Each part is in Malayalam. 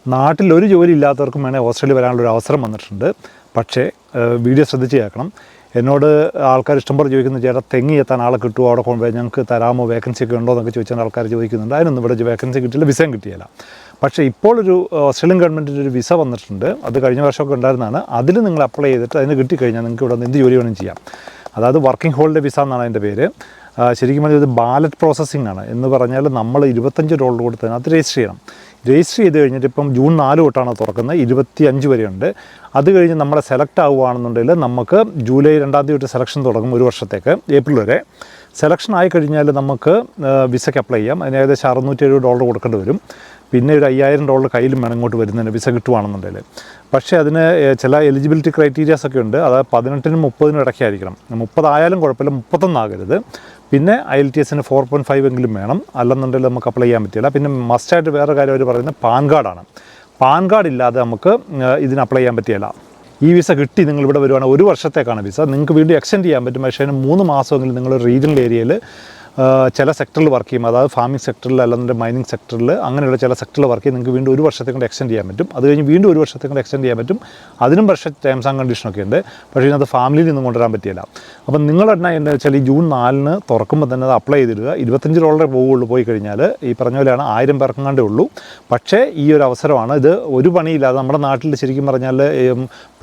നാട്ടിൽ ഒരു ജോലി ഇല്ലാത്തവർക്കും വേണേൽ ഓസ്ട്രേലിയ വരാനുള്ളൊരു അവസരം വന്നിട്ടുണ്ട്. പക്ഷേ വീഡിയോ ശ്രദ്ധിച്ച് കേൾക്കണം. എന്നോട് ആൾക്കാർ ഇഷ്ടംപോലെ ചോദിക്കുന്നു, ചേട്ടാ തെങ്ങി എത്താൻ ആളെ കിട്ടുമോ, അവിടെ കൊണ്ടുപോയി ഞങ്ങൾക്ക് തരാമോ, വേക്കൻസി ഒക്കെ ഉണ്ടോ എന്നൊക്കെ ചോദിച്ചാൽ ആൾക്കാർ ചോദിക്കുന്നുണ്ട്. അതിനൊന്നും ഇവിടെ വേക്കൻസി കിട്ടിയില്ല, വിസയും കിട്ടിയില്ല. പക്ഷേ ഇപ്പോൾ ഒരു ഓസ്ട്രേലിയൻ ഗവൺമെൻറ്റിൻ്റെ ഒരു വിസ വന്നിട്ടുണ്ട്. അത് കഴിഞ്ഞ വർഷമൊക്കെ ഉണ്ടായിരുന്നതാണ്. അതിൽ നിങ്ങൾ അപ്ലൈ ചെയ്തിട്ട് അതിന് കിട്ടിക്കഴിഞ്ഞാൽ നിങ്ങൾക്ക് ഇവിടെ നിന്ന് എന്ത് ജോലി വേണമെങ്കിലും ചെയ്യാം. അതായത് വർക്കിംഗ് ഹോളിഡേ വിസ എന്നാണ് അതിൻ്റെ പേര്. ശരിക്കും പറഞ്ഞാൽ ഇത് ബാലറ്റ് പ്രോസസ്സിംഗ് ആണ്. എന്ന് പറഞ്ഞാൽ നമ്മൾ $25 കൊടുത്ത് അതിനകത്ത് രജിസ്റ്റർ ചെയ്യണം. രജിസ്റ്റർ ചെയ്ത് കഴിഞ്ഞിട്ട് ഇപ്പം ജൂൺ 4 തൊട്ടാണ് തുറക്കുന്നത്, 25 വരെയുണ്ട്. അത് കഴിഞ്ഞ് നമ്മളെ സെലക്ട് ആവുകയാണെന്നുണ്ടെങ്കിൽ നമുക്ക് ജൂലൈ 2 തൊട്ട് സെലക്ഷൻ തുടങ്ങും, ഒരു വർഷത്തേക്ക്, ഏപ്രിൽ വരെ. സെലക്ഷൻ ആയിക്കഴിഞ്ഞാൽ നമുക്ക് വിസയ്ക്ക് അപ്ലൈ ചെയ്യാം. അതിന് ഏകദേശം $670 കൊടുക്കേണ്ടി വരും. പിന്നെ ഒരു $5000 കയ്യിലും വേണം ഇങ്ങോട്ട് വരുന്നതിന് വിസ കിട്ടുവാണെന്നുണ്ടെങ്കിൽ. പക്ഷേ അതിന് ചില എലിജിബിലിറ്റി ക്രൈറ്റീരിയാസ് ഒക്കെ ഉണ്ട്. അത് 18-നും 30-നും ഇടയ്ക്കായിരിക്കണം. 30 ആയാലും കുഴപ്പമില്ല, 31 ആകരുത്. പിന്നെ IELTS-ന് 4.5 എങ്കിലും വേണം, അല്ലെന്നുണ്ടെങ്കിൽ നമുക്ക് അപ്ലൈ ചെയ്യാൻ പറ്റില്ല. പിന്നെ മസ്റ്റായിട്ട് വേറെ കാര്യം അവർ പറയുന്നത് പാൻ കാർഡാണ്. പാൻ കാർഡ് ഇല്ലാതെ നമുക്ക് ഇതിന് അപ്ലൈ ചെയ്യാൻ പറ്റില്ല. ഈ വിസ കിട്ടി നിങ്ങളിവിടെ വരുവാണെങ്കിൽ 1 വർഷത്തേക്കാണ് വിസ. നിങ്ങൾക്ക് വീണ്ടും എക്സ്റ്റെൻഡ് ചെയ്യാൻ പറ്റും. പക്ഷേ അതിന് 3 മാസമെങ്കിലും നിങ്ങൾ റീജിയണൽ ഏരിയയിൽ ചില സെക്ടറിൽ വർക്ക് ചെയ്യും. അതായത് ഫാമിംഗ് സെക്ടറിൽ അല്ലെന്നുണ്ടെങ്കിൽ മൈനിങ് സെക്ടറിൽ, അങ്ങനെയുള്ള ചില സെക്ടറിൽ വർക്ക് ചെയ്യും. നിങ്ങൾക്ക് വീണ്ടും 1 വർഷത്തെ കൊണ്ട് എക്സ്റ്റെൻഡ് ചെയ്യാൻ പറ്റും. അത് കഴിഞ്ഞ് വീണ്ടും 1 വർഷത്തെ കൊണ്ട് എക്സ്റ്റെൻഡ് ചെയ്യാൻ പറ്റും. അതിനും പക്ഷേ ടേംസ് ആൻഡ് കണ്ടീഷനൊക്കെ ഉണ്ട്. പക്ഷേ ഇതിനകത്ത് ഫാമിലിയിൽ നിന്നും കൊണ്ടുവരാൻ പറ്റില്ല. അപ്പം നിങ്ങളെന്നാ എന്താ വെച്ചാൽ ഈ ജൂൺ 4-ന് തുറക്കുമ്പോൾ തന്നെ അത് അപ്ലൈ ചെയ്തിടുക. $25 പോവുള്ളൂ. പോയി കഴിഞ്ഞാൽ ഈ പറഞ്ഞ പോലെയാണ് 1000 പേർക്കും കണ്ടേ ഉള്ളൂ. പക്ഷേ ഈ ഒരു അവസരമാണ്. ഇത് ഒരു പണിയില്ലാതെ നമ്മുടെ നാട്ടിൽ ശരിക്കും പറഞ്ഞാൽ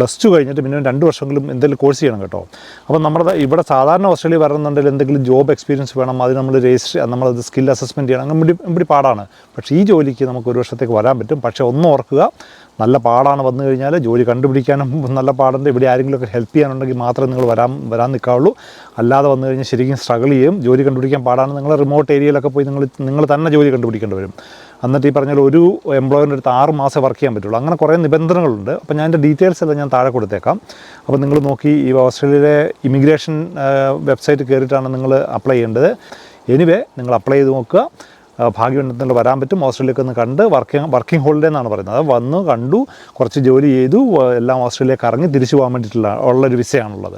+2 കഴിഞ്ഞിട്ട് പിന്നെ 2 വർഷമെങ്കിലും എന്തെങ്കിലും കോഴ്സ് ചെയ്യണം കേട്ടോ. അപ്പം നമ്മുടെ ഇവിടെ സാധാരണ ഓസ്ട്രേലിയ വരണമെന്നുണ്ടെങ്കിൽ എന്തെങ്കിലും ജോബ് എക്സ്പീരിയൻസ് വേണം. അത് നമ്മൾ രജിസ്റ്റർ, നമ്മളത് സ്കിൽ അസസ്മെൻറ്റ് ചെയ്യണം. അങ്ങനെ ഇവിടെ പാടാണ്. പക്ഷേ ഈ ജോലിക്ക് നമുക്ക് 1 വർഷത്തേക്ക് വരാൻ പറ്റും. പക്ഷേ ഒന്ന് ഓർക്കുക, നല്ല പാടാണ്. വന്നു കഴിഞ്ഞാൽ ജോലി കണ്ടുപിടിക്കാനും നല്ല പാടുണ്ട്. ഇവിടെ ആരെങ്കിലുമൊക്കെ ഹെൽപ്പ് ചെയ്യാനുണ്ടെങ്കിൽ മാത്രമേ നിങ്ങൾ വരാൻ നിൽക്കാവുള്ളൂ. അല്ലാതെ വന്നു കഴിഞ്ഞാൽ ശരിക്കും സ്ട്രഗിൾ ചെയ്യും. ജോലി കണ്ടുപിടിക്കാൻ പാടാണ്. നിങ്ങൾ റിമോട്ട് ഏരിയയിലൊക്കെ പോയി നിങ്ങൾ തന്നെ ജോലി കണ്ടുപിടിക്കേണ്ടി വരും. എന്നിട്ട് ഈ പറഞ്ഞാൽ ഒരു എംപ്ലോയറിൻ്റെ അടുത്ത് 6 മാസം വർക്ക് ചെയ്യാൻ പറ്റുള്ളൂ. അങ്ങനെ കുറേ നിബന്ധനകളുണ്ട്. അപ്പോൾ ഞാൻ എൻ്റെ ഡീറ്റെയിൽസ് എല്ലാം ഞാൻ താഴെ കൊടുത്തേക്കാം. അപ്പോൾ നിങ്ങൾ നോക്കി ഈ ഓസ്ട്രേലിയയിലെ ഇമിഗ്രേഷൻ വെബ്സൈറ്റ് കയറിയിട്ടാണ് നിങ്ങൾ അപ്ലൈ ചെയ്യേണ്ടത്. എനിവേ നിങ്ങൾ അപ്ലൈ ചെയ്ത് നോക്കുക. ഭാഗ്യമുണ്ടെങ്കിൽ വരാൻ പറ്റും. ഓസ്ട്രേലിയക്ക് ഒന്ന് കണ്ട് വർക്കിംഗ് ഹോളിഡേ എന്നാണ് പറയുന്നത്. അത് വന്നു കണ്ടു, കുറച്ച് ജോലി ചെയ്തു, എല്ലാം ഓസ്ട്രേലിയ കറങ്ങി തിരിച്ചു പോകാൻ വേണ്ടിയിട്ടുള്ള ഉള്ളൊരു വിസയാണുള്ളത്.